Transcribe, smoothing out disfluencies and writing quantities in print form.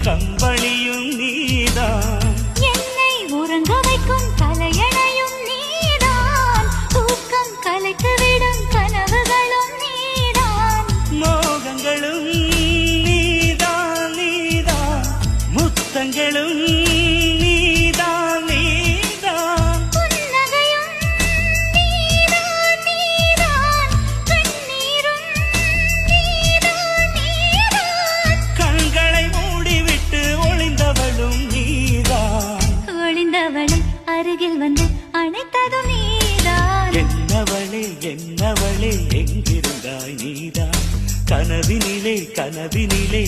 கம்பளியும் நீதான், என்னை உறங்க வைக்கும் தலையணையும் நீதான், தூக்கம் கலைத்துவிடும் கனவுகளும் நீதான், மோகங்களும் நீதான் நீதான், முத்தங்களும் நீதான் நீதான், புன்னகையும் நீதான் நீதான், கண்ணீரும் நீதான் நீதான், கண்களை மூடிவிட்டு ஒளிந்தவளும் நீதான், ஒளிந்தவளை அருகில் வந்து அணைத்ததும் நீதான். என்னவளே என்னவளே எங்கிருந்தாய் நீதான், கனவினிலே கனவினிலே